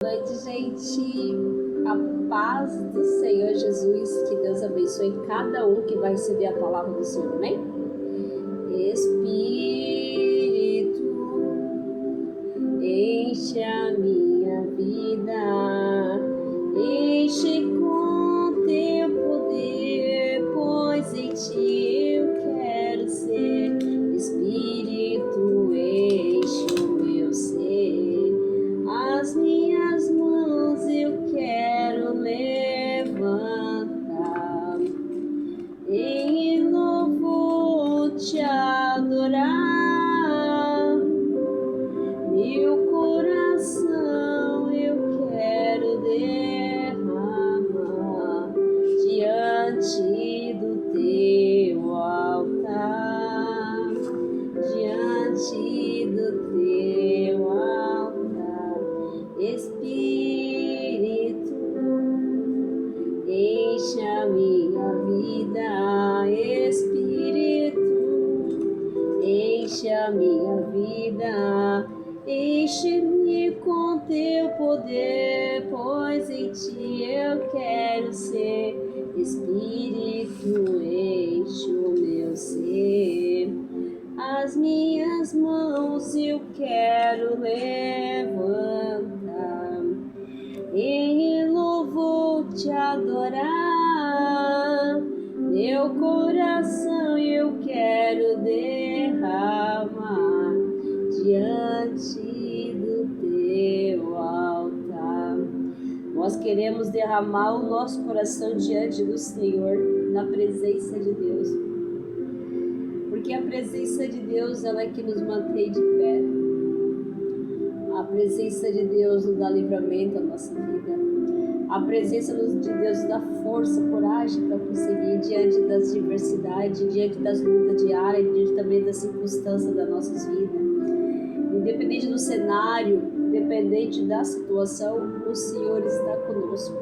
Boa noite, gente. A paz do Senhor Jesus, que Deus abençoe cada um que vai receber a palavra do Senhor, amém? Espírito, enche a minha vida, enche com teu poder, pois em ti eu quero ser. Espírito, enche o meu ser, as minhas mãos eu quero levantar, em louvor te adorar, meu coração eu quero derramar diante do teu altar, diante do teu altar. Espírito, enche a minha vida, Espírito, enche a minha vida, enche-me com teu poder, pois em ti eu quero ser. Espírito, enche o meu ser, as minhas mãos eu quero levantar, em louvor te adorar, meu coração eu quero derramar diante do teu altar. Nós queremos derramar o nosso coração diante do Senhor, na presença de Deus, porque a presença de Deus ela é que nos mantém de pé. A presença de Deus nos dá livramento à nossa vida. A presença de Deus nos dá força, coragem para prosseguir diante das diversidades, diante das lutas diárias, diante também das circunstâncias das nossas vidas. Independente do cenário, independente da situação, o Senhor está conosco.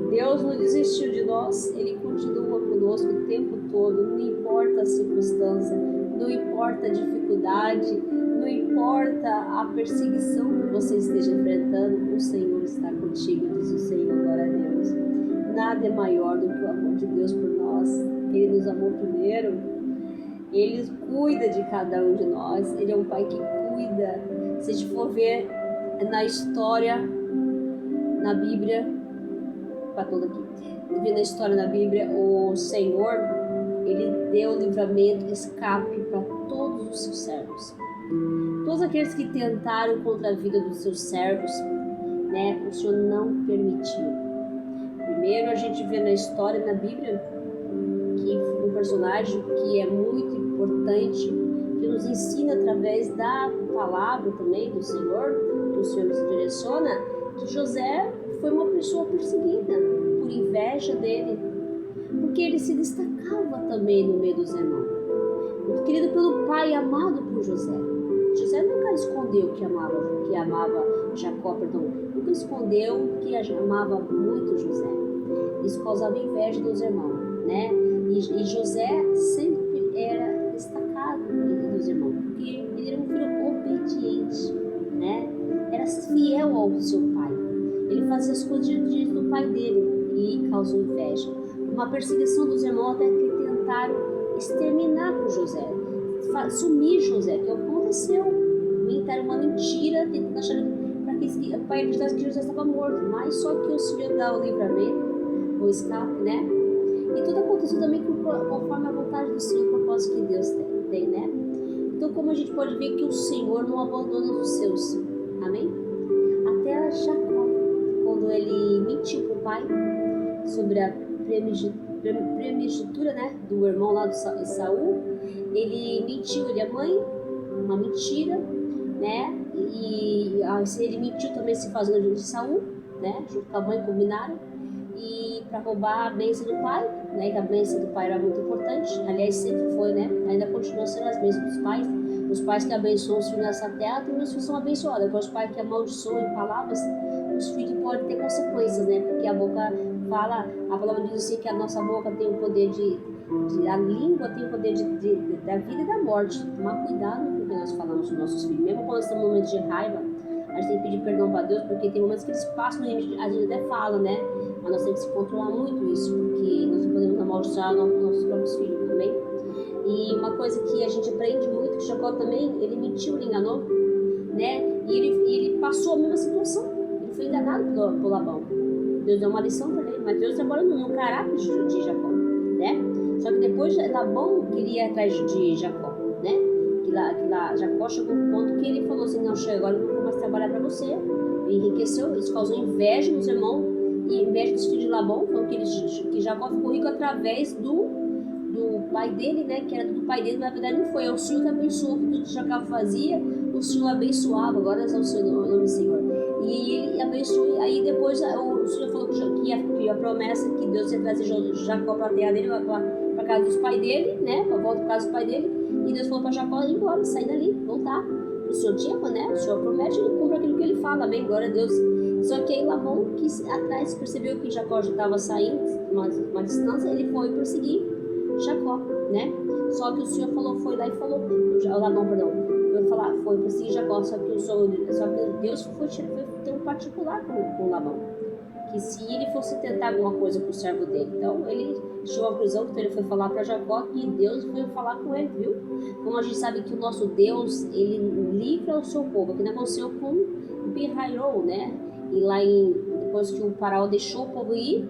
Deus não desistiu de nós, Ele continua conosco o tempo todo, não importa a circunstância, não importa a dificuldade, não importa a perseguição que você esteja enfrentando, o Senhor está contigo, diz o Senhor, glória a Deus. Nada é maior do que o amor de Deus por nós. Ele nos amou primeiro, Ele cuida de cada um de nós, Ele é um Pai que cuida. Se a gente for ver na história, na Bíblia, para todo aqui, ver na história na Bíblia, o Senhor, Ele deu livramento, escape para todos os seus servos. Todos aqueles que tentaram contra a vida dos seus servos, né, o Senhor não permitiu. Primeiro a gente vê na história, na Bíblia, que um personagem que é muito importante, que nos ensina através da palavra também do Senhor, que o Senhor nos direciona, que José foi uma pessoa perseguida por inveja dele, porque ele se destacava também no meio dos irmãos. Muito querido pelo pai, amado por José. José nunca escondeu que amava Jacó, nunca escondeu que amava muito José. Isso causava inveja dos irmãos, né? E José sempre era destacado dos irmãos, porque ele era um filho obediente, né? Era fiel ao seu pai. Ele fazia as coisas do pai dele e causou inveja. Uma perseguição dos irmãos até que tentaram exterminar com José, sumir José, que aconteceu. Era uma mentira, tentando achar para que o pai acreditasse que José estava morto, mas só que o Senhor dá o livramento, o escape, né? E tudo aconteceu também conforme a vontade do Senhor, o propósito que Deus tem, né? Então, como a gente pode ver que o Senhor não abandona os seus, amém? Até Jacó, quando ele mentiu para o pai sobre a primogenitura, né, do irmão lá de Saul, ele mentiu, ele é mãe, uma mentira, né? E ele mentiu também se fazendo junto de Saul, né? Junto com a mãe combinaram, e para roubar a bênção do pai, né? Que a bênção do pai era muito importante, aliás sempre foi, né? Ainda continua sendo as bênçãos dos pais. Os pais que abençoam os filhos nessa terra, também os filhos são abençoados. Agora os pais que amaldiçoam em palavras, os filhos podem ter consequências, né? Porque a boca fala, a palavra diz assim que a nossa boca tem o poder a língua tem o poder da vida e da morte. Tomar cuidado com o que nós falamos dos nossos filhos. Mesmo quando estamos em momentos de raiva, a A gente tem que pedir perdão para Deus, porque tem momentos que eles passam no limite, a gente até fala, né? Mas nós temos que controlar muito isso, porque nós não podemos amaldiçoar nossos próprios filhos também. E uma coisa que a gente aprende muito, que Jacó também, ele mentiu, ele enganou, né? E ele passou a mesma situação. Ele foi enganado por Labão. Deus deu uma lição para ele, mas Deus trabalha no caráter de Jacó, né? Só que depois Labão queria ir atrás de Jacó, né? Que lá Jacó chegou a um ponto que ele falou assim, não, chega, agora eu não vou mais trabalhar para você. Ele enriqueceu, isso causou inveja nos irmãos e inveja dos filhos de Labão, falou que Jacó ficou rico através do pai dele, né? Que era do pai dele, mas na verdade não foi. É o Senhor que abençoou tudo que Jacó fazia, o Senhor abençoava, agora é o seu nome, Senhor. E ele abençoou, aí depois o Senhor falou que a promessa que Deus ia trazer Jacó para a terra dele, para casa dos pais dele, né? Para volta para casa dos pais dele. E Deus falou para Jacó ir embora, sair dali, voltar. O Senhor tinha, né? O Senhor promete, ele cumpre aquilo que ele fala, amém? Glória a Deus. Só que aí Labão, que atrás percebeu que Jacó já estava saindo uma distância, ele foi perseguir Jacó, né? Só que o Senhor foi lá e falou, Labão, perdão, foi perseguir Jacó, só que Deus foi ter um particular com Labão, que se ele fosse tentar alguma coisa com o servo dele, então ele chegou à conclusão que ele foi falar para Jacó que Deus foi falar com ele, viu? Como a gente sabe que o nosso Deus, ele livra o seu povo, que aconteceu com Pirrairou, né? E lá depois que o faraó deixou o povo ir,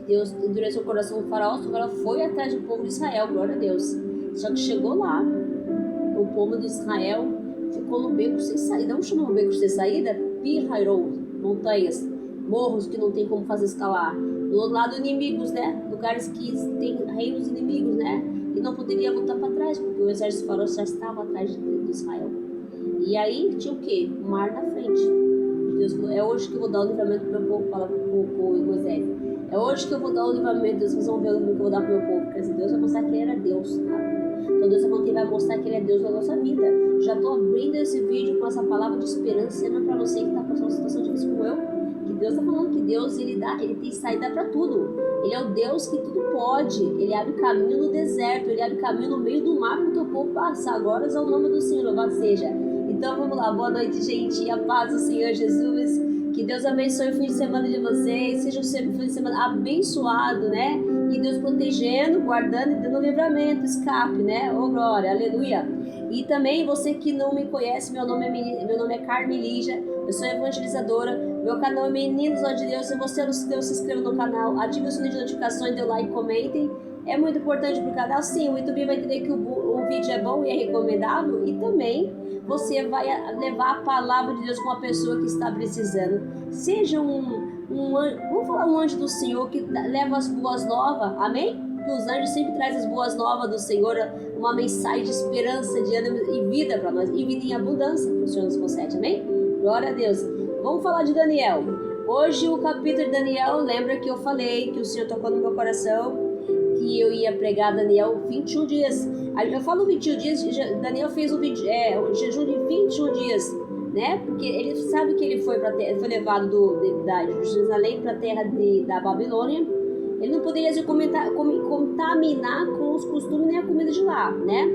Deus endureceu o coração do faraó foi atrás do povo de Israel, glória a Deus. Só que chegou lá, o povo de Israel ficou no beco sem saída. Não chamamos beco sem saída? Pirrairou, montanhas, morros que não tem como fazer escalar. Do outro lado, inimigos, né? Lugares que tem reinos inimigos, né? E não poderia voltar para trás, porque o exército faraó já estava atrás de Israel. E aí tinha o quê? O mar na frente. Deus falou, é hoje que eu vou dar o livramento para o meu povo, fala para o Moisés. É hoje que eu vou dar o livramento, vocês vão ver o livramento que eu vou dar para o meu povo. Porque assim, Deus vai mostrar que ele era Deus, tá? Então Deus vai mostrar que ele é Deus na nossa vida. Já estou abrindo esse vídeo com essa palavra de esperança, sendo para você que está passando uma situação difícil como eu. Que Deus está falando que Deus, ele tem saída para tudo. Ele é o Deus que tudo pode. Ele abre caminho no deserto, ele abre caminho no meio do mar para o teu povo passar. Agora é o nome do Senhor, louvado seja. Então vamos lá, boa noite, gente, a paz do Senhor Jesus, que Deus abençoe o fim de semana de vocês, seja um fim de semana abençoado, né? E Deus protegendo, guardando e dando livramento, escape, né? Oh glória, aleluia. E também você que não me conhece, meu nome é Carmen Lígia, eu sou evangelizadora, meu canal é Meninos de Deus. Se você não se inscreveu, se inscreva no canal, ative o sininho de notificações, dê like, comentem. É muito importante para o canal, sim, o YouTube vai entender que o vídeo é bom e é recomendável, e também você vai levar a palavra de Deus com uma pessoa que está precisando. Seja vamos falar um anjo do Senhor que leva as boas novas, amém? Que os anjos sempre trazem as boas novas do Senhor, uma mensagem de esperança, de ânimo e vida para nós, e vida em abundância, que o Senhor nos concede, amém? Glória a Deus. Vamos falar de Daniel. Hoje o capítulo de Daniel, lembra que eu falei que o Senhor tocou no meu coração, que eu ia pregar Daniel 21 dias. Eu falo 21 dias, Daniel fez um jejum de 21 dias, né? Porque ele sabe que ele foi levado de Jerusalém para a terra da Babilônia. Ele não poderia se contaminar com os costumes nem a comida de lá, né?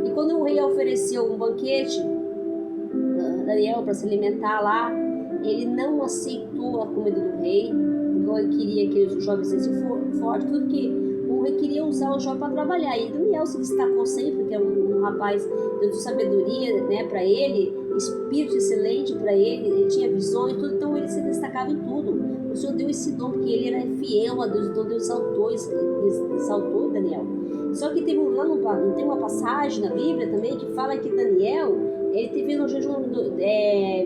E quando o rei ofereceu um banquete a Daniel para se alimentar lá, ele não aceitou a comida do rei, então ele queria que os jovens fossem fortes, tudo que o rei queria usar o jovem para trabalhar. E Daniel se destacou sempre, que é um rapaz de sabedoria, né, para ele, espírito excelente para ele tinha visões, tudo, então ele se destacava em tudo. O Senhor deu esse dom porque ele era fiel a Deus, então Deus exaltou Daniel. Só que tem uma passagem na Bíblia também que fala que Daniel, ele teve um jejum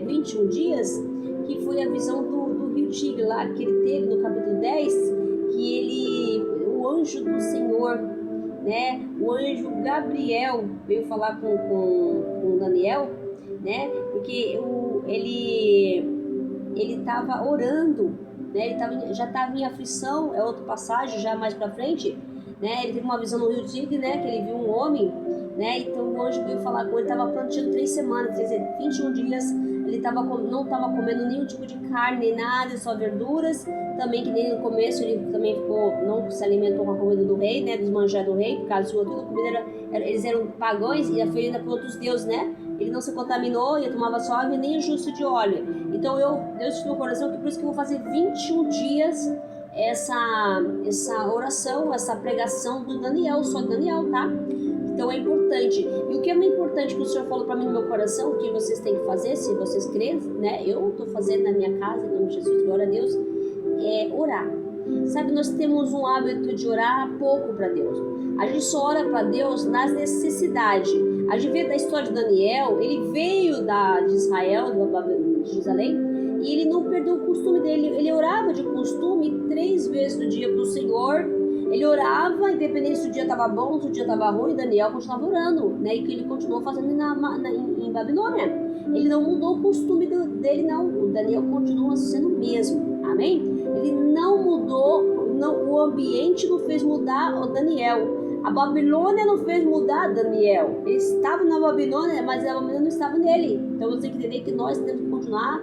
21 dias, que foi a visão do rio Tigre lá, que ele teve no capítulo 10, que o anjo do Senhor, né, o anjo Gabriel veio falar com Daniel, né, porque ele estava orando, né, já estava em aflição, é outra passagem, já mais para frente, né, ele teve uma visão no rio Tigre, né, que ele viu um homem, né, então o anjo veio falar com ele, estava plantando 3 semanas, quer dizer, 21 dias, ele não estava comendo nenhum tipo de carne, nem nada, só verduras, também que nem no começo ele também não se alimentou com a comida do rei, né, dos manjares do rei, por causa de toda a comida eles eram pagãos e a oferenda para outros deuses, né, ele não se contaminou, ele tomava só água e nem justo de óleo. Então Deus te deu no coração que por isso que eu vou fazer 21 dias essa oração, essa pregação do Daniel, só Daniel, tá? Então é importante. E o que é muito importante que o Senhor falou para mim no meu coração, o que vocês têm que fazer, se vocês crêem, né? Eu estou fazendo na minha casa, em nome de Jesus, glória a Deus, é orar. Sabe, nós temos um hábito de orar pouco para Deus. A gente só ora para Deus nas necessidades. A gente vê da história de Daniel, ele veio de Israel, de Jerusalém, e ele não perdeu o costume dele. Ele orava de costume 3 vezes no dia para o Senhor. Ele orava, independente se o dia estava bom, se o dia estava ruim, Daniel continuava orando, né? E que ele continuou fazendo em Babilônia. Ele não mudou o costume dele, não. O Daniel continua sendo o mesmo, amém? Ele não mudou, o ambiente não fez mudar o Daniel. A Babilônia não fez mudar Daniel. Ele estava na Babilônia, mas a Babilônia não estava nele. Então você tem que entender que nós temos que continuar.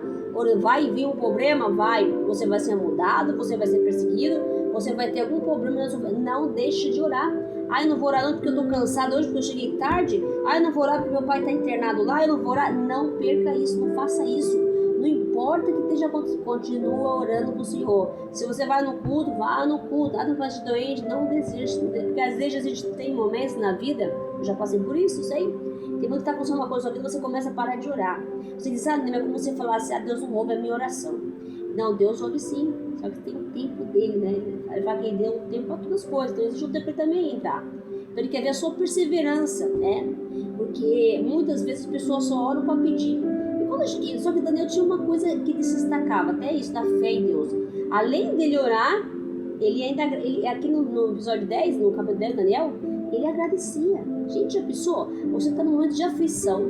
Vai vir um problema? Vai. Você vai ser mudado, você vai ser perseguido, você vai ter algum problema. Não deixe de orar. Eu não vou orar não porque eu estou cansado hoje, porque eu cheguei tarde. Eu não vou orar porque meu pai está internado lá. Eu não vou orar. Não perca isso, não faça isso. Não importa que esteja acontecendo, continua orando para o Senhor. Se você vai no culto, vá no culto. Não vai de doente, não desista. Porque às vezes a gente tem momentos na vida, eu já passei por isso, sei. Tem muito que está acontecendo uma coisa na sua vida, você começa a parar de orar. Você diz, não é como você falasse, Deus não ouve a minha oração. Não, Deus ouve sim, só que tem o tempo dele, né? Ele vai querer deu um tempo para todas as coisas, então existe um tempo para também entrar. Então ele quer ver a sua perseverança, né? Porque muitas vezes as pessoas só oram para pedir. Só que Daniel tinha uma coisa que ele se destacava, até isso, da fé em Deus. Além dele orar, ele aqui no episódio 10, no capítulo 10 de Daniel, ele agradecia. Gente, já pensou? Você está num momento de aflição,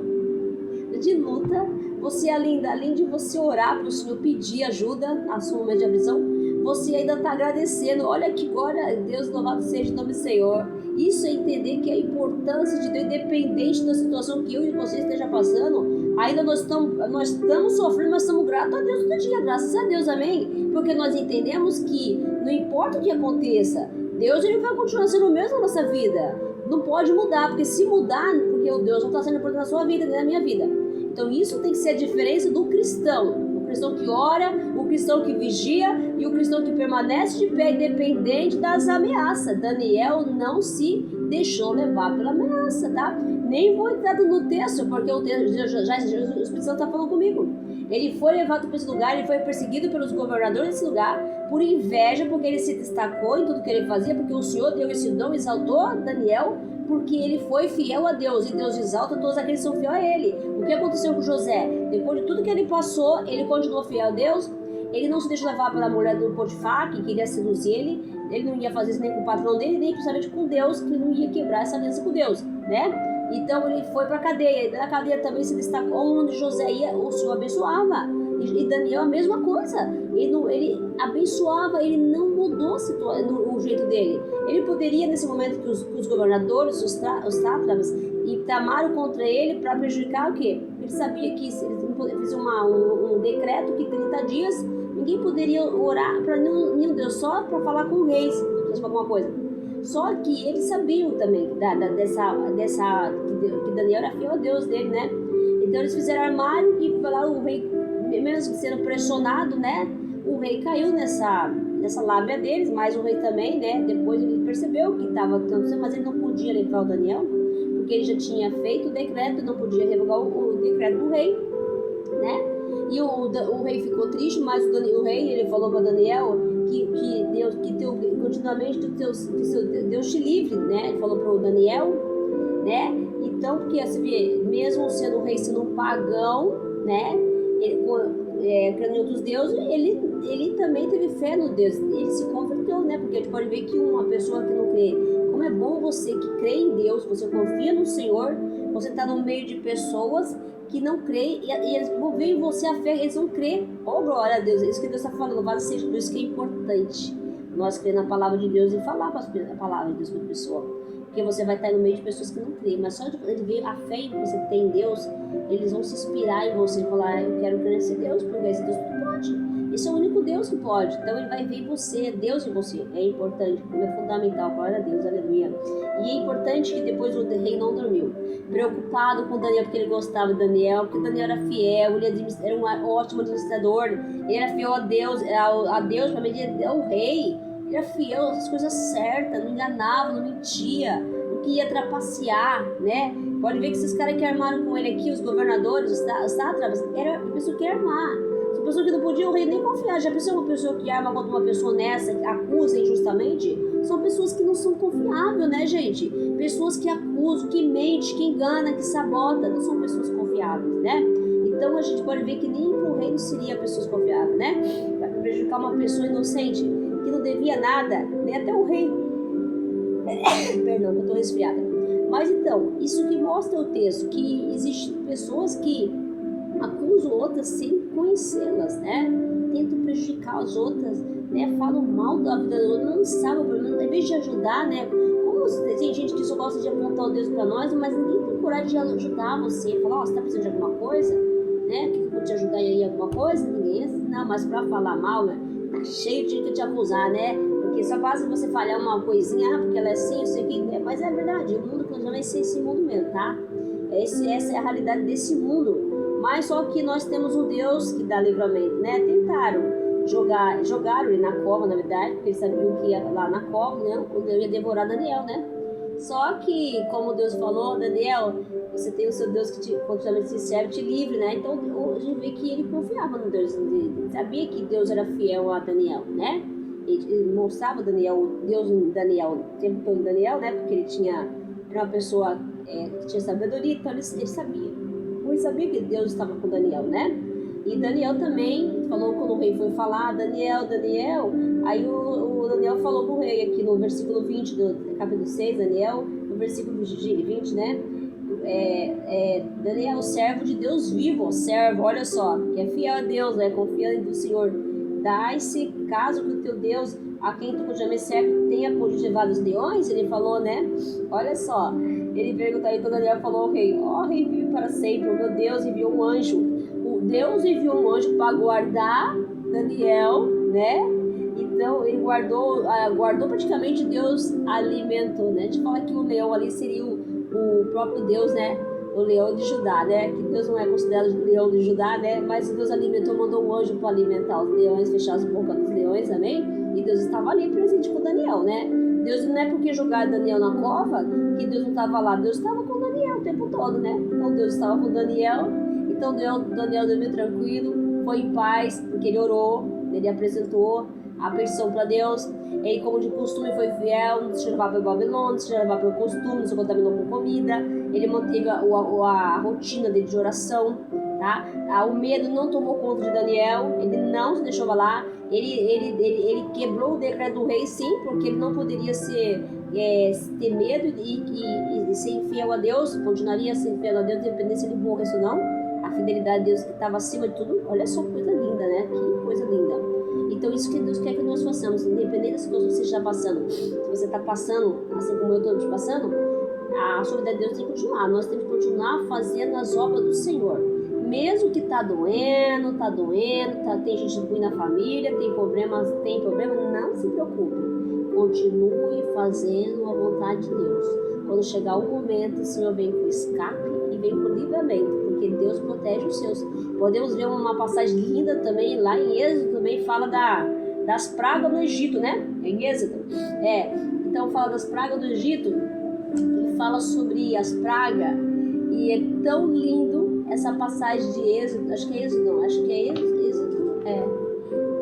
de luta, você além de você orar para o Senhor, pedir ajuda na sua momento de aflição, você ainda está agradecendo. Olha que glória, Deus, louvado seja o nome do Senhor. Isso é entender que a importância de Deus, independente da situação que eu e você esteja passando, ainda nós estamos sofrendo, mas estamos gratos a Deus todo dia, graças a Deus, amém? Porque nós entendemos que não importa o que aconteça, Deus ele vai continuar sendo o mesmo na nossa vida. Não pode mudar, porque se mudar, porque o Deus não está sendo importante na sua vida, nem na minha vida. Então isso tem que ser a diferença do cristão. O cristão que ora, o cristão que vigia e o cristão que permanece de pé independente das ameaças. Daniel não se deixou levar pela ameaça, tá? Nem vou entrar no texto, porque o Espírito Santo está falando comigo. Ele foi levado para esse lugar, ele foi perseguido pelos governadores desse lugar, por inveja, porque ele se destacou em tudo que ele fazia, porque o Senhor deu esse dom, exaltou Daniel, porque ele foi fiel a Deus, e Deus exalta todos aqueles que são fiel a ele. O que aconteceu com José? Depois de tudo que ele passou, ele continuou fiel a Deus, ele não se deixou levar pela mulher do Potifar, que queria seduzir ele não ia fazer isso nem com o patrão dele, nem principalmente com Deus, que não ia quebrar essa aliança com Deus, né? Então ele foi para a cadeia, e na cadeia também se destacou, onde José ia, o Senhor abençoava, e Daniel a mesma coisa, ele abençoava, ele não mudou o jeito dele. Ele poderia, nesse momento que os governadores, os sátrapas, e tramaram contra ele para prejudicar o quê? Ele sabia que se eles fizeram um decreto que 30 dias ninguém poderia orar para nenhum Deus, só para falar com o rei, se fosse alguma coisa. Só que eles sabiam também que Daniel era fiel a Deus dele, né? Então eles fizeram armário e falaram, o rei, mesmo sendo pressionado, né? O rei caiu nessa lábia deles, mas o rei também, né? Depois ele percebeu que estava acontecendo, mas ele não podia levar o Daniel, porque ele já tinha feito o decreto, não podia revogar o decreto do rei, né? E o rei ficou triste, mas o rei ele falou para Daniel que Deus, continuamente Deus te livre, né? Ele falou para o Daniel, né? Então, porque você vê, mesmo sendo o rei, sendo um pagão, né? Crendo em outros deuses, ele também teve fé no Deus, ele se converteu, né? Porque a gente pode ver que uma pessoa que não crê, como é bom você que crê em Deus, você confia no Senhor, você está no meio de pessoas que não creem e eles vão ver em você a fé, eles vão crer. Oh, glória a Deus, é isso que Deus está falando, louvado seja, por isso que é importante nós crer na palavra de Deus e falar a palavra de Deus para a pessoa, porque você vai estar no meio de pessoas que não creem, mas só de ele ver a fé que você tem em Deus, eles vão se inspirar em você e falar, eu quero crer nesse Deus, porque esse Deus tudo pode. Esse é o único Deus que pode. Então ele vai ver em você, Deus em você. É importante, é fundamental. Glória a Deus, aleluia. E é importante que depois o rei não dormiu. Preocupado com Daniel, porque ele gostava de Daniel, porque Daniel era fiel, ele era um ótimo administrador, ele era fiel a Deus para medir o rei. Ele era fiel às coisas certas, não enganava, não mentia, não queria trapacear, né? Pode ver que esses caras que armaram com ele aqui, os governadores, os sátrapas, era a pessoa que ia armar. São pessoas que não podiam o rei nem confiar. Já pensou uma pessoa que arma contra uma pessoa honesta, que acusa injustamente? São pessoas que não são confiáveis, né, gente? Pessoas que acusam, que mentem, que enganam, que sabotam, não são pessoas confiáveis, né? Então a gente pode ver que nem pro rei não seria pessoas confiáveis, né? Vai prejudicar uma pessoa inocente, que não devia nada, nem até o rei. Perdão, eu tô resfriada. Mas então, isso que mostra o texto, que existem pessoas que acusam outras sem conhecê-las, né? Tentam prejudicar as outras, né? Falam mal da vida das outras, não sabem o problema, em vez de ajudar, né? Como tem gente que só gosta de apontar o Deus para nós, mas ninguém tem coragem de ajudar você. Falar, ó, você tá precisando de alguma coisa, né? Que eu vou te ajudar aí em alguma coisa? Ninguém, não, mas para falar mal, né? Tá cheio de gente que te acusar, né? Porque só basta você falhar uma coisinha, porque ela é assim, eu sei que é, mas é verdade, o mundo que nós vamos ser esse mundo mesmo, tá? Essa é a realidade desse mundo. Mas só que nós temos um Deus que dá livramento, né? Jogaram ele na cova, na verdade, porque eles sabiam que ia lá na cova, né? O Deus ia devorar Daniel, né? Só que, como Deus falou, Daniel, você tem o seu Deus que continuamente se serve, te livre, né? Então a gente vê que ele confiava no Deus dele, sabia que Deus era fiel a Daniel, né? Ele mostrava Daniel, Deus em Daniel, o tempo todo em Daniel, né? Porque ele era uma pessoa que tinha sabedoria, então ele sabia. Ele sabia que Deus estava com Daniel, né? E Daniel também falou, quando o rei foi falar, Daniel, aí o Daniel falou pro rei aqui no versículo 20 do capítulo 6, Daniel, no versículo 20, né? Daniel, servo de Deus vivo, servo, olha só, que é fiel a Deus, né? Confiando no Senhor. Dai-se caso que o teu Deus, a quem tu continuamente serve, tenha podido levar os leões, ele falou, né? Olha só, ele perguntou aí, então Daniel falou ao rei, rei vive para sempre, o meu Deus enviou um anjo. O Deus enviou um anjo para guardar Daniel, né? Então ele guardou praticamente, Deus alimentou, né? A gente fala que o leão ali seria o próprio Deus, né? O leão de Judá, né? Que Deus não é considerado o leão de Judá, né? Mas Deus alimentou, mandou um anjo para alimentar os leões, fechar as bocas dos leões, amém? E Deus estava ali presente com Daniel, né? Deus não é porque jogaram Daniel na cova que Deus não estava lá. Deus estava com Daniel o tempo todo, né? Então Deus estava com Daniel. Então Daniel dormiu tranquilo, foi em paz, porque ele orou, ele apresentou a petição para Deus. Ele, como de costume, foi fiel, não se levar pelo Babilônia, não se levar pelo costume, não se contaminou com comida. Ele manteve a rotina dele de oração, tá? O medo não tomou conta de Daniel, ele não se deixou falar. Ele quebrou o decreto do rei, sim, porque ele não poderia ter medo e ser infiel a Deus, continuaria a ser infiel a Deus, independente se ele morresse ou não. A fidelidade de Deus que estava acima de tudo. Olha só que coisa linda, né? Que coisa linda. Então isso que Deus quer que nós façamos, independente da situação que você está passando. Se você está passando, assim como eu estou passando, a sua vida de Deus tem que continuar. Nós temos que continuar fazendo as obras do Senhor. Mesmo que tá doendo, tem gente ruim na família, tem problema, não se preocupe. Continue fazendo a vontade de Deus. Quando chegar o momento, o Senhor vem com escape e vem com livramento, porque Deus protege os seus. Podemos ver uma passagem linda também, lá em Êxodo também fala das pragas no Egito, né? Em Êxodo. Então fala das pragas do Egito, e fala sobre as pragas, e é tão lindo essa passagem de Êxodo, acho que é Êxodo,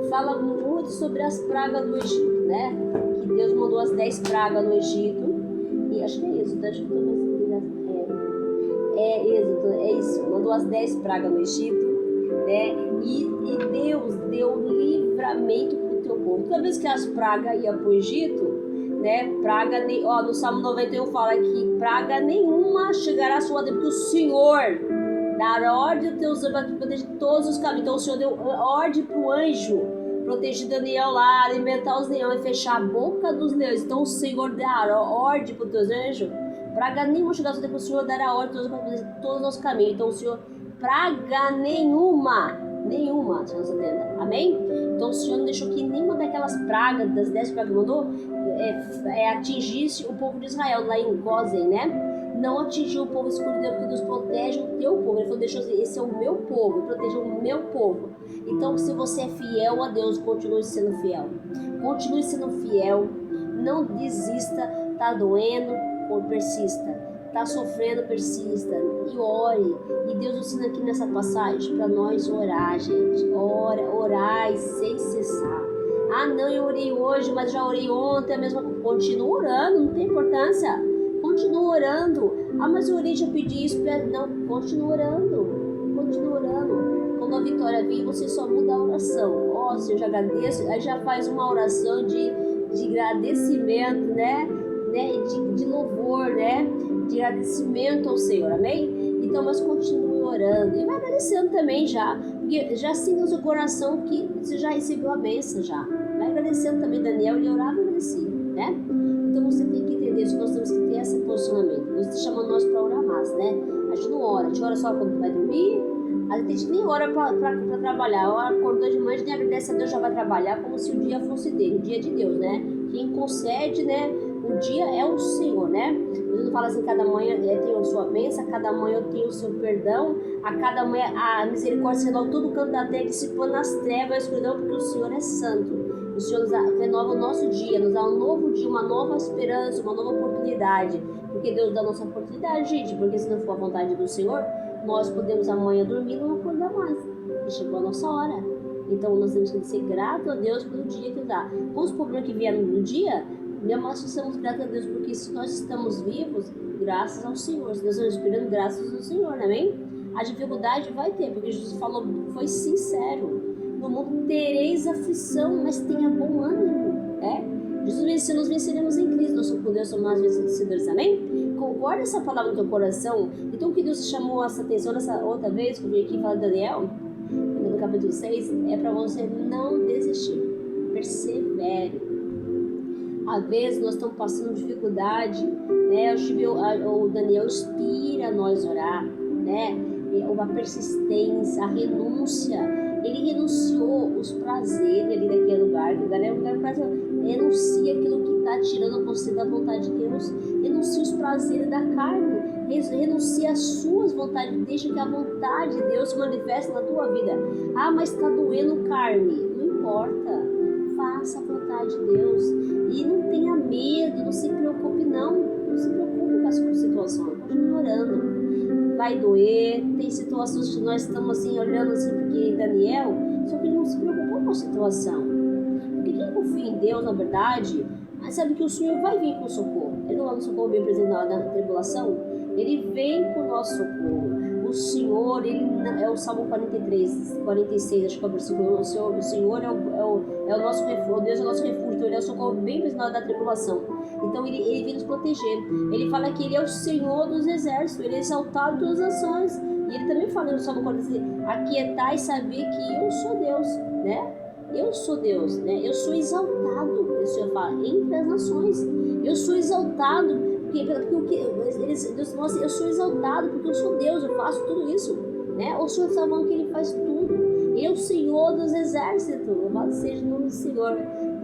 fala muito sobre as pragas do Egito, né? Que Deus mandou as 10 pragas no Egito, e acho que é Êxodo, Êxodo, é isso, mandou as 10 pragas no Egito, né? E Deus deu livramento para o teu povo. Toda vez que as pragas iam para o Egito, né? No Salmo 91 fala que praga nenhuma chegará à sua vida, porque o Senhor dará ordem aos teus anjos para proteger todos os caminhos. Então o Senhor deu ordem para o anjo proteger Daniel lá, alimentar os leões, fechar a boca dos leões. Então o Senhor dará ordem para os teus anjos, praga nenhuma chegará à sua vida, porque o Senhor dará ordem para proteger todos os nossos caminhos. Então o Senhor, praga nenhuma, na nossa tenda, amém? o Senhor não deixou que nenhuma daquelas pragas, das 10 pragas que mandou, atingisse o povo de Israel, lá em Gósen, né? Não atingiu o povo escolhido de Deus, porque Deus protege o teu povo. Ele falou, esse é o meu povo, proteja o meu povo. Então, se você é fiel a Deus, continue sendo fiel. Continue sendo fiel, não desista, tá doendo, persista. Tá sofrendo, persista. E ore. E Deus ensina aqui nessa passagem para nós orar, gente. Orai sem cessar. Ah, não, eu orei hoje, mas já orei ontem, a mesma coisa. Continua orando, não tem importância. Continua orando. Ah, mas eu orei, já pedi isso. Não, continua orando. Continua orando. Quando a vitória vir, você só muda a oração. Ó, Senhor, eu já agradeço. Aí já faz uma oração de agradecimento, né? De louvor, né? De agradecimento ao Senhor, amém? Então, mas continue orando. E vai agradecendo também já. Porque já sinta no seu coração que você já recebeu a bênção já. Vai agradecendo também, Daniel, ele orava e agradecia, né? Então você tem que entender isso, nós temos que ter esse posicionamento. Deus está chamando nós para orar mais, né? A gente não ora, a gente ora só quando vai dormir, a gente nem ora para trabalhar. Ora, acordou de manhã, a gente agradece a Deus, já vai trabalhar como se o dia fosse dele, o dia de Deus, né? Quem concede, né? O dia é o Senhor, né? Deus não fala assim, cada manhã tem a sua bênção, a cada manhã eu tenho o seu perdão, a cada manhã a misericórdia renova todo o canto da terra, dissipando nas trevas a escuridão, porque o Senhor é santo. O Senhor renova o nosso dia, nos dá um novo dia, uma nova esperança, uma nova oportunidade. Porque Deus dá a nossa oportunidade, gente. Porque se não for a vontade do Senhor, nós podemos amanhã dormir e não acordar mais. E chegou a nossa hora. Então nós temos que ser gratos a Deus pelo dia que dá. Com os problemas que vieram no dia, nós somos gratos a Deus. Porque se nós estamos vivos, graças ao Senhor. Se nós estamos esperando, graças ao Senhor, amém? A dificuldade vai ter, porque Jesus falou, foi sincero. No mundo tereis aflição, mas tenha bom ânimo, Jesus venceu, nós venceremos em Cristo, nós somos com Deus, somos mais vencedores, amém? Concorda essa palavra no teu coração? Então o que Deus chamou essa atenção nessa outra vez, que eu vim aqui falar de Daniel, no capítulo 6, é para você não desistir, persevere. Às vezes nós estamos passando dificuldade, né? O Daniel inspira nós a orar, né? A persistência, a renúncia. Ele renunciou os prazeres ali daquele lugar, que é um lugar prazer. Renuncia aquilo que está tirando você da vontade de Deus. Renuncia os prazeres da carne. Renuncia as suas vontades. Deixa que a vontade de Deus se manifeste na tua vida. Ah, mas está doendo carne. Não importa. Faça a vontade de Deus. E não tenha medo, não se preocupe não. Não se preocupe com as situações. Continue orando. Vai doer, tem situações que nós estamos assim, olhando assim, porque Daniel, só que ele não se preocupou com a situação. Porque quem confia em Deus, na verdade, mas sabe que o Senhor vai vir com socorro. Ele não vai no socorro bem presente na tribulação, ele vem com o nosso socorro. O Senhor, ele é o Salmo 46, acho que é o versículo. O Senhor é o nosso refúgio, Deus é o nosso refúgio, então ele é o socorro bem presente na hora da tribulação. Então ele vem nos proteger. Ele fala que ele é o Senhor dos exércitos, ele é exaltado de todas as nações. E ele também fala no Salmo 46, aquietai e saber que eu sou Deus, né? Eu sou Deus, né? Eu sou exaltado, o Senhor fala, entre as nações. Eu sou exaltado. Deus fala assim, eu sou exaltado porque eu sou Deus, eu faço tudo isso, né? O Senhor está falando que ele faz tudo. Ele é o Senhor dos exércitos, louvado seja o nome do Senhor.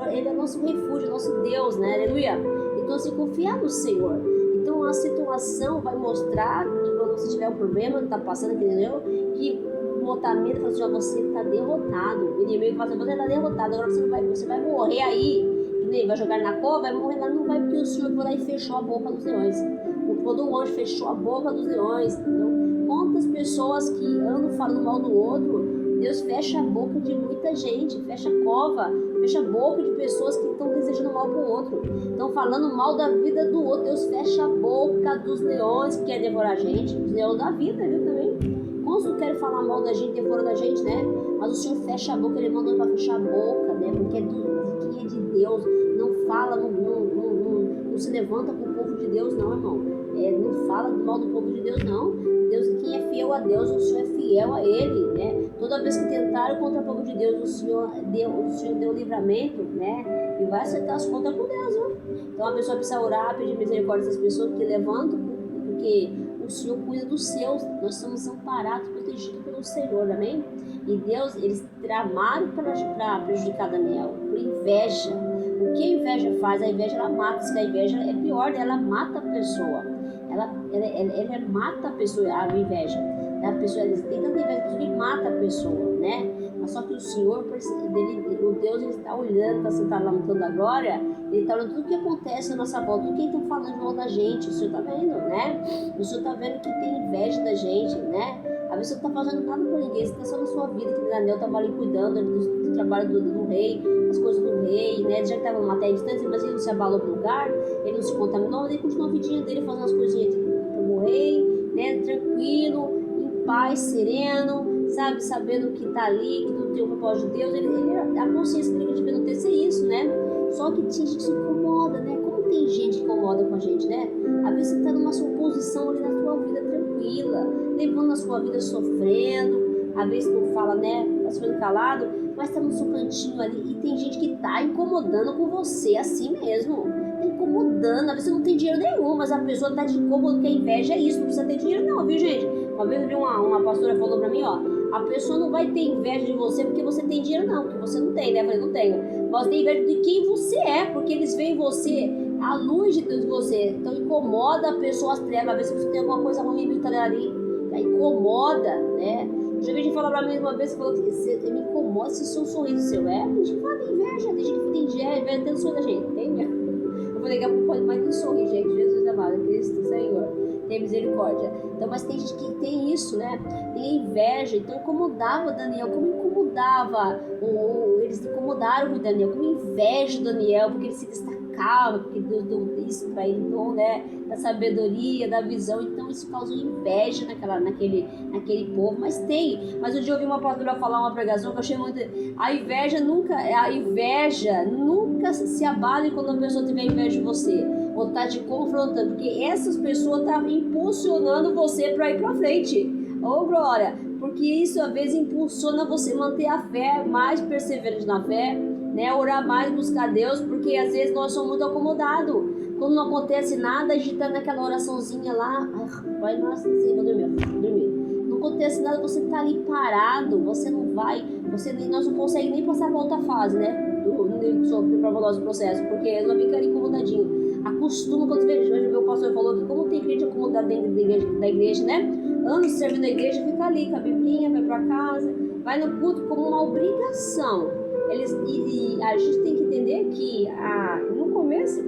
Ele é nosso refúgio, nosso Deus, né? Aleluia. Então, assim, confiar no Senhor. Então, a situação vai mostrar que quando você tiver um problema, está passando, entendeu? Que botar medo, fala assim, você está derrotado. O inimigo fala assim, você está derrotado, agora você vai morrer aí. Vai jogar na cova, vai morrer lá, não vai, porque o Senhor foi lá e fechou a boca dos leões. Quando o anjo fechou a boca dos leões, então, quantas pessoas que andam falando mal do outro, Deus fecha a boca de muita gente, fecha a cova, fecha a boca de pessoas que estão desejando mal para o outro, estão falando mal da vida do outro. Deus fecha a boca dos leões que querem devorar a gente, os leões da vida, viu também? Quantos não querem falar mal da gente, devorando a gente, né? Mas o Senhor fecha a boca, ele mandou para fechar a boca, né? Porque quem é de Deus não fala, não se levanta com o povo de Deus, não, irmão. Não fala mal do povo de Deus, não. Deus, quem é fiel a Deus, o Senhor é fiel a Ele, né? Toda vez que tentaram contra o povo de Deus, o Senhor deu livramento, né? E vai acertar as contas com Deus, viu? Então a pessoa precisa orar, pedir misericórdia dessas pessoas que levantam, porque o Senhor cuida dos seus, nós somos amparados, protegidos pelo Senhor, amém? E Deus, eles tramaram para prejudicar Daniel, por inveja. O que a inveja faz? A inveja, ela mata, se a inveja é pior, ela mata a pessoa, ela mata a pessoa, a inveja. A pessoa, eles têm tanta inveja que mata a pessoa, né? Mas só que o Senhor, o Deus, ele está olhando, está sentado lá no trono da glória, ele está olhando tudo que acontece na nossa volta, tudo que estão falando de mal da gente, o Senhor está vendo, né? O Senhor está vendo que tem inveja da gente, né? Às vezes você não está fazendo nada por ninguém, você está só na sua vida, que Daniel estava ali cuidando do trabalho do rei, as coisas do rei, né? Ele já estava numa terra distante, mas ele não se abalou para o lugar, ele não se contaminou, ele continuou a vidinha dele, fazendo as coisinhas para o rei, né? Tranquilo, paz, sereno, sabe, sabendo que tá ali, que tudo tem o propósito de Deus, a consciência dele devia não ter ser isso, né? Só que tinha gente que se incomoda, né? Como tem gente que incomoda com a gente, né? Às vezes você tá numa sua posição ali na sua vida tranquila, levando a sua vida sofrendo, às vezes não fala, né? Tá sofrendo calado, mas tá no seu cantinho ali e tem gente que tá incomodando com você assim mesmo. Tá incomodando, às vezes você não tem dinheiro nenhum, mas a pessoa tá te incomodando, porque a inveja é isso, não precisa ter dinheiro não, viu gente? Uma vez uma pastora falou pra mim, ó, a pessoa não vai ter inveja de você porque você tem dinheiro não, porque você não tem, né? Eu falei, não tenho. Mas tem inveja de quem você é, porque eles veem você, a luz de Deus de você. Então incomoda a pessoa as trevas, às vezes você tem alguma coisa ruim me ali, incomoda, né? Já vi gente falar pra mim uma vez, falou que me incomoda se seu sorriso seu. É, tem gente que fala de inveja, tem gente que tem inveja, tem sorriso da gente, tem mesmo. Eu falei que pode mais que sorrir, gente, Jesus amado, Cristo Senhor. Tem misericórdia. Então, mas tem gente que tem isso, né? Tem inveja. Então, incomodava Daniel, como incomodava, eles incomodaram o Daniel, como inveja do Daniel, porque ele se destacava, porque Deus deu isso para ele, então, né? Da sabedoria, da visão. Então, isso causou inveja naquele povo. Mas um dia eu ouvi uma pastora falar uma pregação que eu achei muito. A inveja nunca se abale quando a pessoa tiver inveja de você. Ou tá te confrontando, porque essas pessoas estão impulsionando você para ir para frente. Ô glória, porque isso às vezes impulsiona você manter a fé, mais perseverante na fé, né? Orar mais, buscar Deus, porque às vezes nós somos muito acomodados. Quando não acontece nada, a gente tá naquela oraçãozinha lá, vai, nossa, vou dormir. Não acontece nada, você tá ali parado, você não vai, nós não conseguimos nem passar para outra fase, né? Do processo, porque nós ficamos ali incomodadinhos. Acostuma, quando você vê o pastor falou que como tem crente acomodado dentro da igreja, né? Anos servindo a igreja, fica ali com a biblinha, vai pra casa, vai no culto como uma obrigação. E a gente tem que entender que no começo,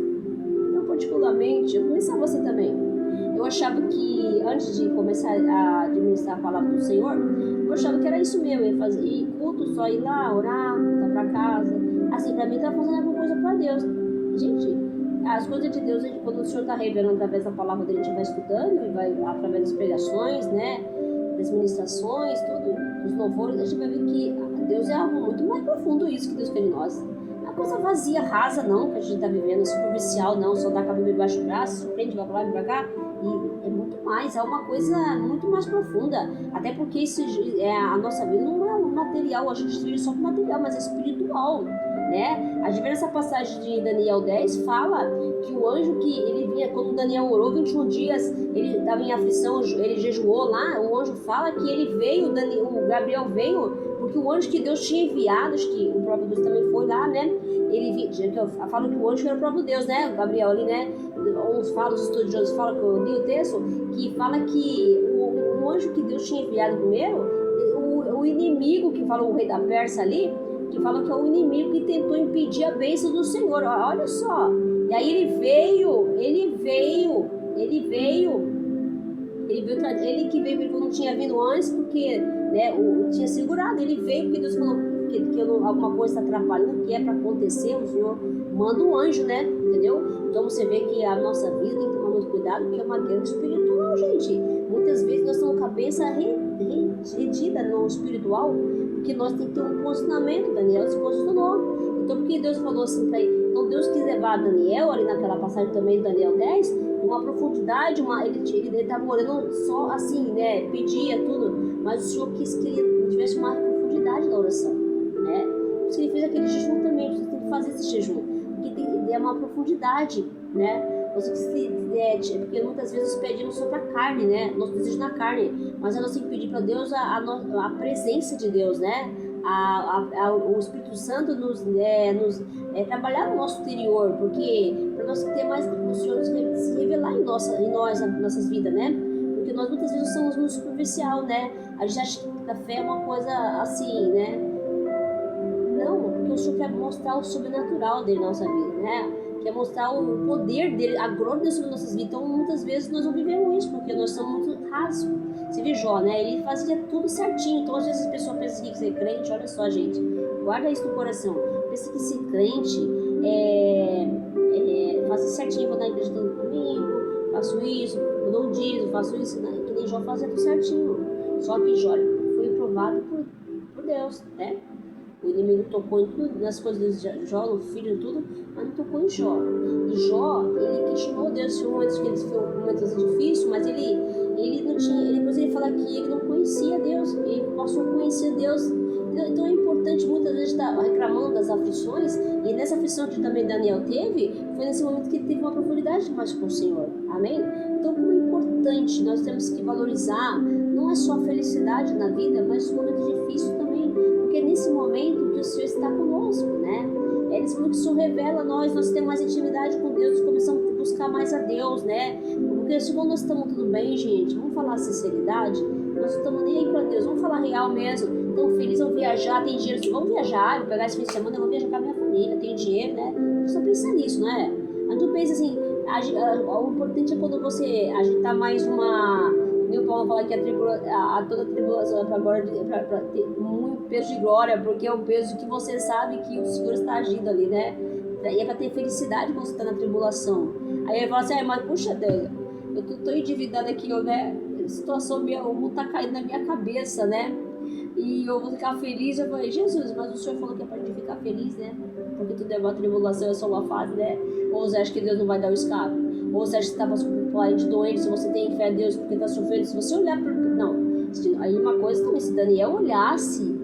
eu particularmente, eu começava assim também. Eu achava que antes de começar a administrar a palavra do Senhor, eu achava que era isso mesmo, ia fazer culto, só ir lá, orar, voltar pra casa. Assim, pra mim tá fazendo alguma coisa pra Deus. Gente, as coisas de Deus, quando o Senhor está revelando através da palavra dele, a gente vai estudando e vai através das pregações, né, das ministrações, tudo, dos louvores, a gente vai ver que Deus é algo muito mais profundo isso que Deus quer de nós. Não é uma coisa vazia, rasa não, que a gente está vivendo, superficial não, só dá a cabeça debaixo do braço, surpreende, vai pra lá e pra cá, e é muito mais, é uma coisa muito mais profunda, até porque isso, a nossa vida não é material, a gente vive só com material, mas é espiritual. Né? A gente vê nessa passagem de Daniel 10, fala que o anjo que ele vinha, quando Daniel orou 21 dias, ele estava em aflição, ele jejuou lá, o anjo fala que ele veio, o Gabriel veio, porque o anjo que Deus tinha enviado, acho que o próprio Deus também foi lá, né? Fala que o anjo era o próprio Deus, né? O Gabriel ali, né? Os estudiosos falam, que eu li o texto, que fala que o anjo que Deus tinha enviado primeiro, o inimigo, que fala o rei da Pérsia ali, que fala que é o inimigo que tentou impedir a bênção do Senhor, olha só. E aí ele que veio porque não tinha vindo antes, porque, né, tinha segurado, ele veio porque Deus falou que alguma coisa está atrapalhando, que é para acontecer, o Senhor manda um anjo, né, entendeu? Então você vê que a nossa vida tem que tomar muito cuidado, porque é uma guerra espiritual, gente. Muitas vezes nós estamos com a cabeça retida no espiritual, porque nós temos que ter um posicionamento. Daniel se posicionou. Então, porque Deus falou assim para ele? Então, Deus quis levar Daniel, ali naquela passagem também de Daniel 10, uma profundidade, ele estava orando só assim, né? Pedia tudo, mas o Senhor quis que ele tivesse uma profundidade na oração, né? Por isso que ele fez aquele jejum também, você tem que fazer esse jejum. que dê uma profundidade, né? Porque muitas vezes pedimos sobre a carne, né? Nosso desejo na carne, mas nós temos que pedir para Deus a presença de Deus, né? O Espírito Santo nos trabalhar no nosso interior, porque para nós ter mais o Senhor se revelar em nós, nas nossas vidas, né? Porque nós muitas vezes somos muito superficial, né? A gente acha que a fé é uma coisa assim, né? Não, porque o Senhor quer mostrar o sobrenatural dele na nossa vida, né? Quer mostrar o poder dele, a glória dele sobre nossas vidas. Então, muitas vezes nós não vivemos isso, porque nós somos muito rasos. Você vê Jó, né? Ele fazia tudo certinho. Então, às vezes as pessoas pensam que ser crente, olha só, gente, guarda isso no coração. Pensa que ser crente fazer certinho, vou na igreja todo domingo, faço isso, eu dou um dízimo, faço isso, né? Que nem Jó fazia tudo certinho. Só que Jó foi provado por Deus, né? O inimigo tocou em tudo, nas coisas de Jó, no filho e tudo, mas não tocou em Jó. E Jó, ele questionou Deus, foi momentos difíceis, mas ele não tinha, depois ele fala que ele não conhecia Deus, ele passou a conhecer Deus. Então é importante muitas vezes estar reclamando das aflições, e nessa aflição que também Daniel teve, foi nesse momento que ele teve uma profundidade mais com o Senhor, amém? Então como é importante, nós temos que valorizar, não é só a felicidade na vida, mas os momentos difíceis também, porque é nesse momento que o Senhor está conosco, né? É nesse momento que o Senhor revela a nós temos mais intimidade com Deus, começamos a buscar mais a Deus, né? Porque se quando nós estamos tudo bem, gente, vamos falar a sinceridade, nós não estamos nem aí para Deus, vamos falar real mesmo. Tão feliz, vamos viajar, tem dinheiro, vamos viajar, vou pegar esse fim de semana, eu vou viajar com a minha família, tenho dinheiro, né? Só pensa nisso, né? Mas tu pensa assim, o importante é quando você agitar mais uma... O Paulo fala que toda tribulação é para ter muito peso de glória, porque é um peso que você sabe que o Senhor está agindo ali, né? E é para ter felicidade quando você está na tribulação. Aí ele fala assim, mas puxa Deus, eu tô endividada aqui, né? A situação minha, o mundo tá caindo na minha cabeça, né? E eu vou ficar feliz. Eu falei, Jesus, mas o Senhor falou que é para a gente ficar feliz, né? Porque tudo é uma tribulação, é só uma fase, né? Ou você acha que Deus não vai dar o escape? Ou você acha que você está passando por um parente doente, se você tem fé a Deus porque está sofrendo? Se você olhar para... Não. Aí uma coisa também, se Daniel olhasse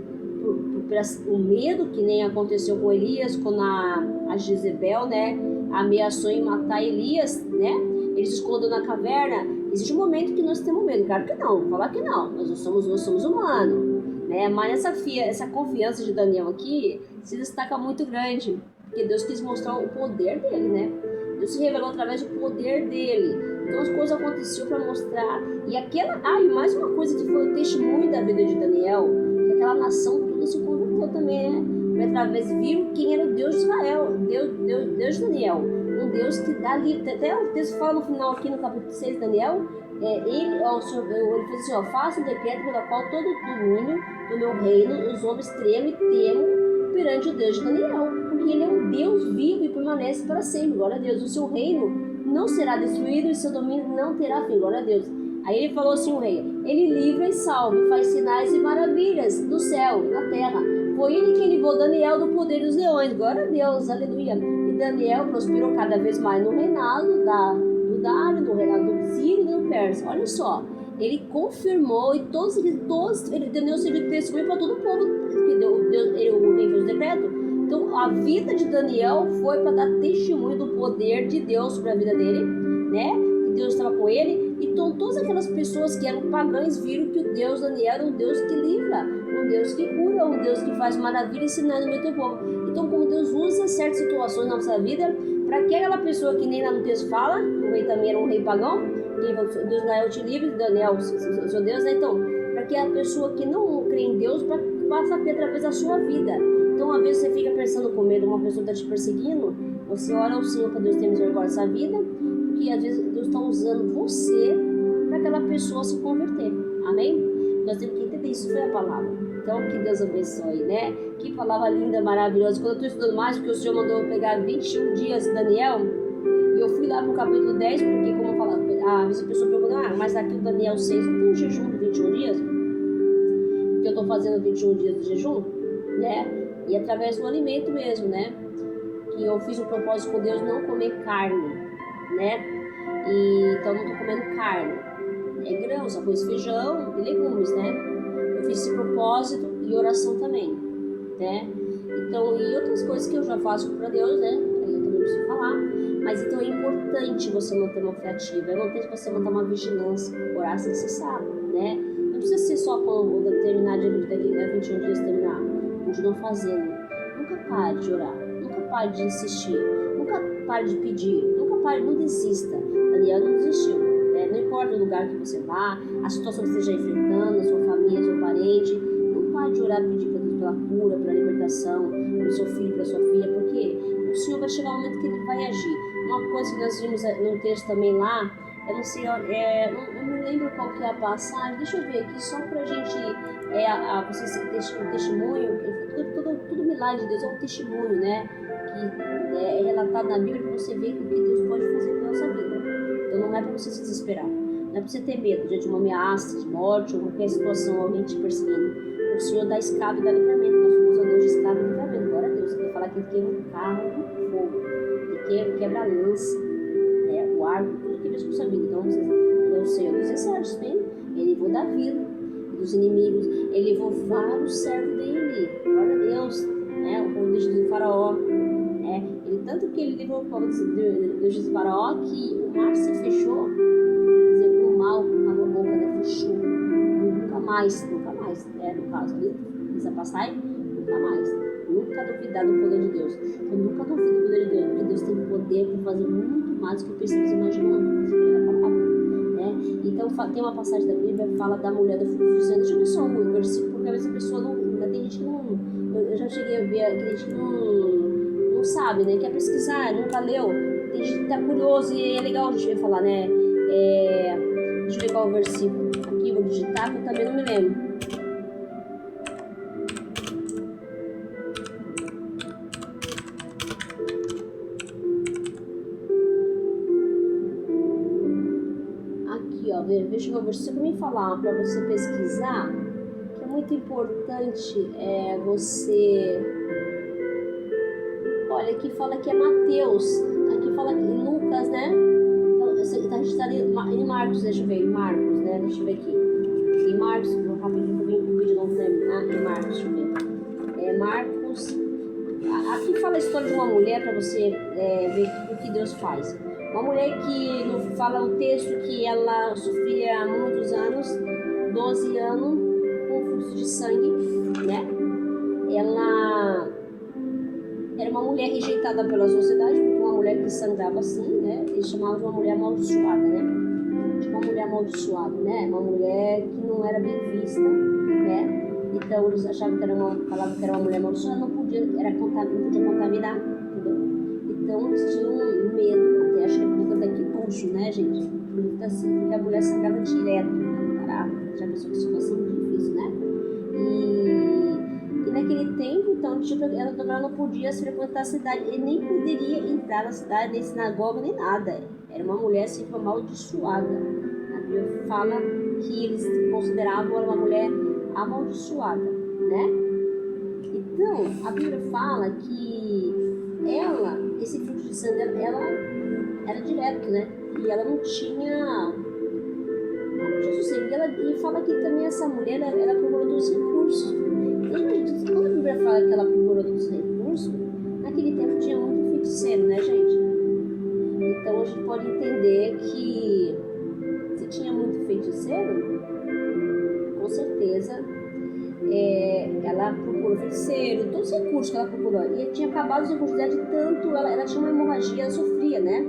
o medo que nem aconteceu com Elias, quando a Jezebel, né, ameaçou em matar Elias, né? Ele se escondeu na caverna. Existe um momento que nós temos medo. Claro que não, vou falar que não. Nós somos humanos, né? Mas essa confiança de Daniel aqui se destaca muito grande, porque Deus quis mostrar o poder dele, né? Deus se revelou através do poder dele. Então as coisas aconteceram para mostrar. E mais uma coisa que foi o testemunho da vida de Daniel, que aquela nação toda se converteu também, né? Porque através viram quem era o Deus de Israel, Deus de Daniel. Um Deus que dá livre. Até o texto fala no final aqui no capítulo 6 de Daniel, ele fez assim, faça um decreto pelo qual todo o domínio do meu reino, os homens tremem e temem perante o Deus de Daniel, porque ele é um Deus vivo e permanece para sempre. Glória a Deus. O seu reino não será destruído e seu domínio não terá fim. Glória a Deus. Aí ele falou assim, o rei, ele livra e salva, faz sinais e maravilhas no céu e na terra. Foi ele que livrou Daniel do poder dos leões. Glória a Deus, aleluia. E Daniel prosperou cada vez mais no reinado do Dário, no reinado do Sírio e do Pérsia. Olha só, ele confirmou e ele deu seu testemunho para todo o povo, que o rei fez o decreto. Então a vida de Daniel foi para dar testemunho do poder de Deus sobre a vida dele, né? Que Deus estava com ele. Então todas aquelas pessoas que eram pagãs viram que o Deus Daniel era um Deus que livra, um Deus que cura, um Deus que faz maravilha ensinando o teu povo. Então como Deus usa certas situações na nossa vida para que aquela pessoa que nem lá no texto fala, o rei também era um rei pagão, Deus Daniel te livre, Daniel, seu Deus, né? Então, para que a pessoa que não crê em Deus passe a ter através da sua vida. Então, às vezes você fica pensando com medo, uma pessoa está te perseguindo, você ora ao Senhor para Deus ter misericórdia dessa vida, porque às vezes Deus está usando você para aquela pessoa se converter. Amém? Nós temos que entender isso, foi a palavra. Então, que Deus abençoe, né? Que palavra linda, maravilhosa. Quando eu estou estudando mais, porque o Senhor mandou eu pegar 21 dias de Daniel, e eu fui lá para o capítulo 10, porque como eu falava, a pessoa pergunta, mas aqui o Daniel 6 não tem um jejum de 21 dias? Porque eu estou fazendo 21 dias de jejum, né? E através do alimento mesmo, né? Que eu fiz um propósito com Deus não comer carne, né? Então não estou comendo carne. É grãos, arroz, feijão e legumes, né? Eu fiz esse propósito e oração também, né? Então, e outras coisas que eu já faço para Deus, né? Eu falar. Mas então é importante você manter uma fé ativa, é importante você manter uma vigilância, orar sem cessar, né? Não precisa ser só quando terminar daqui a 21 dias terminar. Continua fazendo. Nunca pare de orar, nunca pare de insistir, nunca pare de pedir, nunca pare, não desista. Daniel não desistiu. Não importa o lugar que você vá, a situação que você esteja enfrentando, a sua família, seu parente, não pare de orar, pedir pela cura, pela libertação, pelo seu filho, pela sua filha, porque o Senhor vai chegar um momento que Ele vai agir. Uma coisa que nós vimos no texto também lá, eu não sei, eu não lembro qual que é a passagem, deixa eu ver aqui, só pra gente, vocês o testemunho, todo milagre de Deus é um testemunho, né, que é relatado na Bíblia para você ver o que Deus pode fazer com a nossa vida. Então não é para você se desesperar, não é para você ter medo diante de uma ameaça de morte ou qualquer situação, alguém te perseguindo. O Senhor dá escape e dá livramento, nós somos a Deus de escape e livramento. Glória a Deus, Ele fala que Ele queima o carro no fogo, Ele quebra a lança, o arco, tudo que Deus com sua vida. Então é o Senhor dos exércitos, hein? Ele levou Davi dos inimigos, Ele levou vários servos dele, glória a Deus, o povo do faraó. Ele, tanto que ele levou o povo do faraó que o mar se fechou, quer dizer, o mal na boca dele fechou, nunca mais, no caso, essa passagem, nunca mais, nunca duvidar do poder de Deus. Eu nunca duvido do poder de Deus, porque Deus tem poder para fazer muito mais do que pensamos e imaginamos. Então tem uma passagem da Bíblia que fala da mulher do fluxo de sangue. Deixa eu ver só um versículo, porque às vezes a pessoa não, ainda tem gente que não, eu já cheguei a ver que gente que não sabe, né, quer pesquisar, nunca leu, tem gente que tá curioso e é legal a gente falar, né, deixa eu ver qual o versículo, aqui vou digitar, porque eu também não me lembro. Deixa eu ver, se eu me falar para você pesquisar, que é muito importante você. Olha, aqui fala que é Mateus, aqui fala que Lucas, né? Então, a gente está em Marcos, deixa eu ver, em Marcos, né? Deixa eu ver aqui. Em Marcos, vou rapidinho para o vídeo não terminar. Em Marcos, deixa eu ver. Marcos. Aqui fala a história de uma mulher para você ver o que Deus faz. Uma mulher que fala o texto que ela sofria há muitos anos, 12 anos, com fluxo de sangue, né? Ela era uma mulher rejeitada pela sociedade, porque uma mulher que sangrava assim, né? Eles chamavam de uma mulher amaldiçoada, né? De uma mulher amaldiçoada, né? Uma mulher que não era bem vista, né? Então eles achavam que falavam que era uma mulher amaldiçoada, não podia contaminar, entendeu? Então eles tinham medo. Acho que é por isso até que luxo, né, gente? Porque a mulher sangrava direto, né? Já pensou que isso fosse muito difícil, né? E naquele tempo, então, ela não podia frequentar a cidade, e nem poderia entrar na cidade, nem sinagoga, nem nada. Era uma mulher assim, amaldiçoada. A Bíblia fala que eles consideravam ela uma mulher amaldiçoada, né? Então, a Bíblia fala que esse fluxo de sangue, ela era direto, né? E ela não tinha sossego. E fala que também essa mulher, ela procurou dos recursos. Então, gente, quando a Bíblia fala que ela procurou dos recursos, naquele tempo tinha muito feiticeiro, né, gente? Então a gente pode entender que se tinha muito feiticeiro, com certeza ela procurou feiticeiro, todos os recursos que ela procurou. E tinha acabado os recursos dela de tanto, ela tinha uma hemorragia, ela sofria, né?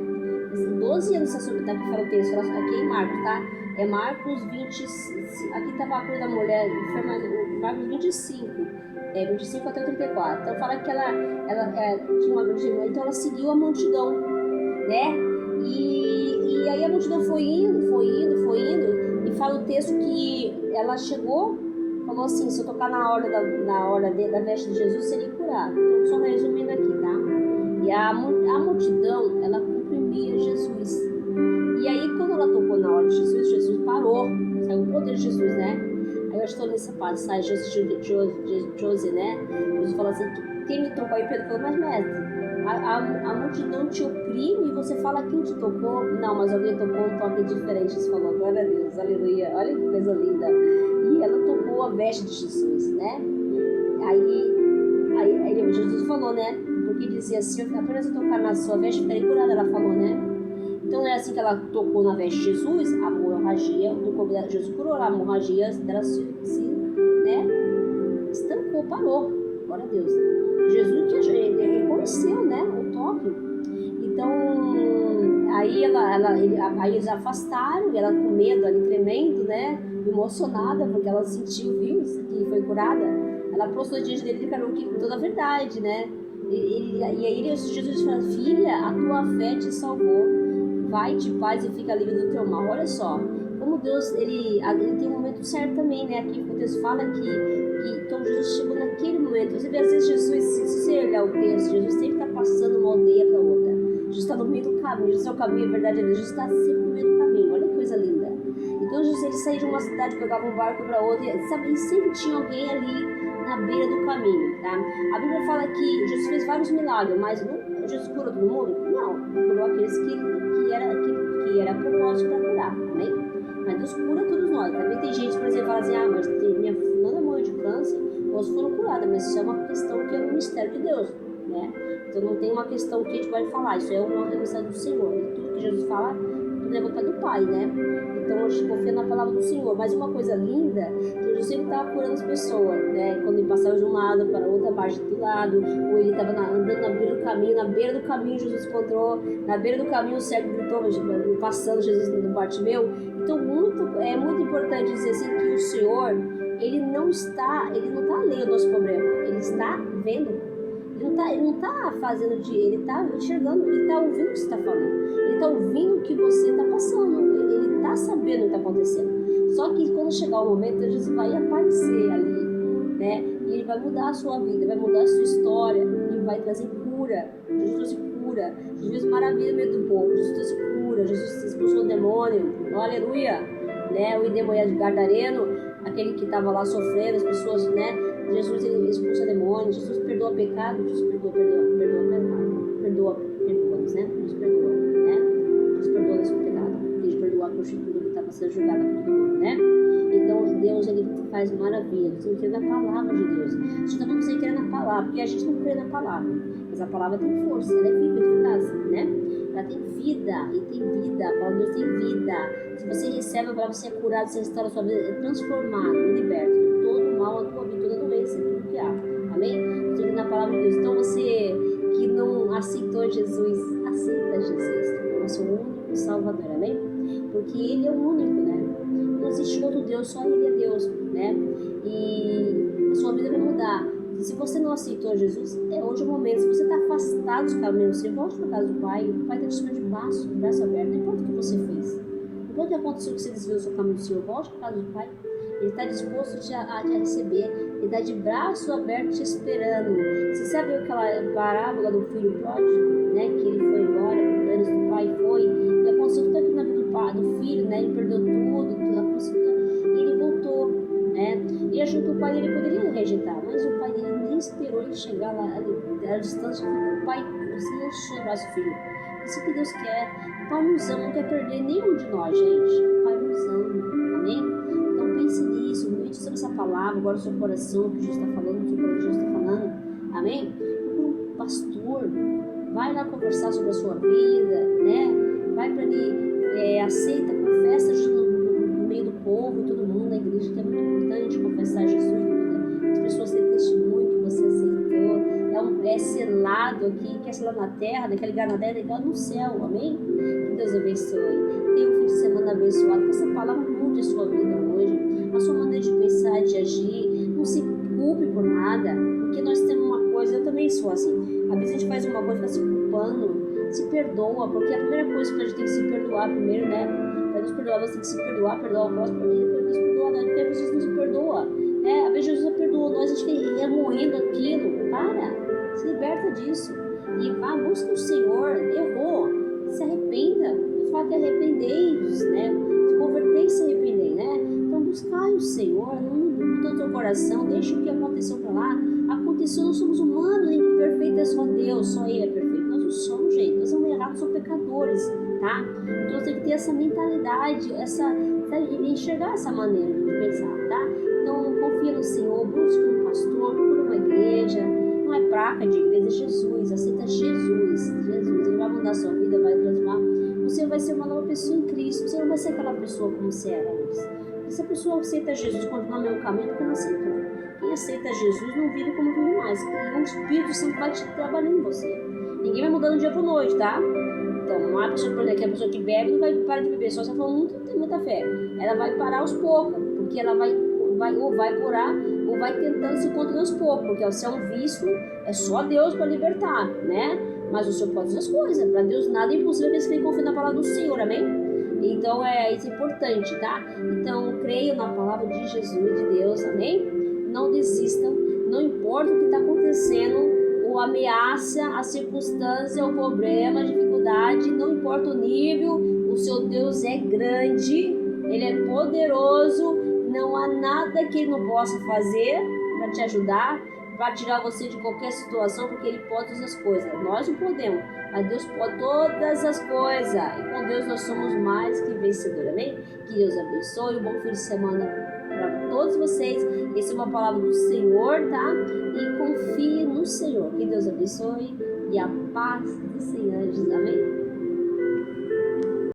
12 anos essa tá aqui fala o texto, aqui é em Marcos, tá? É Marcos 20, aqui estava a cura da mulher, Marcos 25, 25 até 34. Então fala que ela tinha uma grande, então ela seguiu a multidão, né? E aí a multidão foi indo, e fala o texto que ela chegou, falou assim, se eu tocar na hora da veste de Jesus, seria curado. Então só resumindo aqui, tá? E a multidão, ela comprimia Jesus. E aí quando ela tocou na hora de Jesus, Jesus parou, saiu o poder de Jesus, né? Aí eu estou nessa passagem de José, né? Jesus fala assim, quem me tocou? Aí Pedro falou, mas mestre, a multidão te oprime e você fala quem te tocou? Não, mas alguém tocou um toque diferente. Você falou, glória a Deus, aleluia, olha que coisa linda. E ela tocou a veste de Jesus, né? Aí Jesus falou, né? Porque dizia assim, apenas eu tocar na sua veste, ficarei curada, ela falou, né? Então não é assim que ela tocou na veste de Jesus, a hemorragia, Jesus curou a hemorragia dela né? Estancou, parou. Glória a Deus. Jesus ele reconheceu, né? O toque. Então, aí aí eles afastaram, e ela com medo ali, tremendo, né? Emocionada, porque ela sentiu, viu, que foi curada. Ela prostrou diante dele e declarou que toda a verdade, né? E aí Jesus fala, filha, a tua fé te salvou. Vai-te paz e fica livre do teu mal. Olha só, como Deus, ele tem um momento certo também, né? Aqui Deus fala que então Jesus chegou naquele momento. Você vê, às vezes Jesus, se você olhar o texto, Jesus sempre está passando uma aldeia para outra. Jesus está no meio do caminho. Jesus é o caminho, a verdade é Deus. Jesus está sempre no meio do caminho. Olha que coisa linda. Então Jesus, ele saía de uma cidade, pegava um barco para outra, e sempre tinha alguém ali na beira do caminho, tá? A Bíblia fala que Jesus fez vários milagres, mas não, Jesus curou todo mundo? Não, curou aqueles que era propósito para curar, amém? Mas Deus cura todos nós. Também tem gente, por exemplo, fala assim, mas minha fulana morreu de câncer, outros foram curadas, mas isso é uma questão que é um mistério de Deus, né? Então não tem uma questão que a gente pode falar, isso é uma missão do Senhor. Tudo que Jesus fala, tudo é vontade do Pai, né? Então a gente confia na palavra do Senhor. Mas uma coisa linda, que Jesus sempre estava curando as pessoas, né? Quando ele passava de um lado para outra margem do lado, ou ele estava andando na beira do caminho Jesus encontrou, na beira do caminho o cego gritou, passando Jesus no Bartimeu. Então é muito importante dizer assim que o Senhor, ele não está alheio ao nosso problema, ele está vendo. Ele não está fazendo ele está enxergando, ele está ouvindo o que você está falando, ele está ouvindo o que você está passando, ele está sabendo o que está acontecendo. Só que quando chegar o momento, Jesus vai aparecer ali, né? E ele vai mudar a sua vida, vai mudar a sua história, e vai trazer cura. Jesus trouxe cura, Jesus fez maravilha no meio do povo, Jesus trouxe cura, Jesus expulsou o demônio, aleluia, né? O endemoniado de Gadareno, aquele que estava lá sofrendo, as pessoas, né? Jesus ele expulsa demônios, Jesus perdoa pecado, Jesus perdoa pecado, perdoa-nos, né? Jesus perdoa, né? Jesus perdoa nosso pecado, ele perdoa a prostituta que estava sendo julgada por todo mundo, né? Então Deus ele faz maravilha, você crê na palavra de Deus. A gente não precisa crer na palavra, porque a gente não crê na palavra, mas a palavra tem força, ela é viva, eficaz, né? Ela tem vida, e tem vida, a palavra de Deus tem vida. Se você recebe a palavra, você é curado, você restaura a sua vida, é transformado, é liberto de todo mal, a tua vida, toda doença, tudo que há, amém? Tudo na palavra de Deus. Então você que não aceitou Jesus, aceita Jesus, nosso único Salvador, amém? Porque Ele é o único, né? Não existe outro Deus, só Ele é Deus, né? E a sua vida vai mudar. Se você não aceitou Jesus, é hoje o momento. Se você está afastado dos caminhos, você volte para a casa do Pai, o Pai está te chamando de braço aberto, não importa o que você fez. Não importa o que aconteceu, que você desviou do seu caminho do Senhor, volte para a casa do Pai. Ele está disposto a receber, ele está de braço aberto te esperando. Você sabe aquela parábola do filho pródigo, né? Que ele foi embora, por anos do pai foi, e aconteceu tudo aquilo na vida do filho, né? Ele perdeu tudo, e ele voltou, né? E achou que o pai dele poderia rejeitar, mas o pai dele nem esperou ele chegar lá, a distância, o pai se lançou no braço do filho. Isso que Deus quer. O Pai nos ama, não quer perder nenhum de nós, gente. O Pai nos ama, amém? Então pense nisso, medite sobre essa palavra, agora no seu coração, o que Jesus está falando, o que Jesus está falando, amém? Procura um pastor, vai lá conversar sobre a sua vida, né? Vai para ali, aceita, confessa no meio do povo, todo mundo, na igreja, que é muito importante confessar Jesus, as pessoas têm testemunho que você aceitou, é selado aqui, que é selado na terra, daquele lugar na terra, igual no céu, amém? Que Deus abençoe. Tenha um fim de semana abençoado, que essa palavra mude a sua vida hoje, a sua maneira de pensar, de agir. Não se culpe por nada, porque nós temos uma coisa, eu também sou assim, às vezes a gente faz uma coisa, fica se culpando, se perdoa, porque a primeira coisa que a gente tem que se perdoar primeiro, né? Para Deus perdoar, você tem que se perdoar o próximo, para Deus perdoar, né? Porque às vezes não se perdoa, né? Às vezes Jesus perdoou nós, a gente fica remoendo aquilo, se liberta disso e vá, busca o Senhor, errou, se arrependa, ele fala que arrependei-vos, né? Se convertei e se arrependei, né? Então buscai o Senhor, não todo o teu coração, deixa o que aconteceu para lá, aconteceu, nós somos humanos, nem que perfeito é só Deus, só Ele é perfeito, nós não somos, gente, nós somos errados, somos pecadores, tá? Então você tem que ter essa mentalidade, enxergar essa maneira de pensar, tá? Então confia no Senhor, busque um pastor, procura uma igreja, é placa de igreja, é Jesus. Aceita Jesus. Ele vai mudar a sua vida, vai transformar. Você vai ser uma nova pessoa em Cristo. Você não vai ser aquela pessoa como você era antes. Se a pessoa aceita Jesus, continuar no mesmo caminho, porque não aceitou. Quem aceita Jesus não vive como vive mais. O Espírito Santo vai te trabalhar em você. Ninguém vai mudar do dia para noite, tá? Então, uma pessoa, por exemplo, a pessoa que bebe não vai parar de beber, só se ela for tem muita fé. Ela vai parar aos poucos, porque ela vai curar ou vai tentando se controlar aos poucos, porque se é um vício, é só Deus para libertar, né? Mas o Senhor pode fazer as coisas. Para Deus nada é impossível, porque você tem que confiar na palavra do Senhor, amém? Então, isso é importante, tá? Então, creio na palavra de Jesus, de Deus, amém? Não desistam, não importa o que está acontecendo, ou ameaça, a circunstância, o problema, a dificuldade, não importa o nível, o seu Deus é grande, Ele é poderoso, não há nada que Ele não possa fazer para te ajudar, para tirar você de qualquer situação, porque Ele pode todas as coisas. Nós não podemos, mas Deus pode todas as coisas, e com Deus nós somos mais que vencedores, amém? Que Deus abençoe, um bom fim de semana para todos vocês. Essa é uma palavra do Senhor, tá? E confie no Senhor. Que Deus abençoe e a paz do Senhor, amém?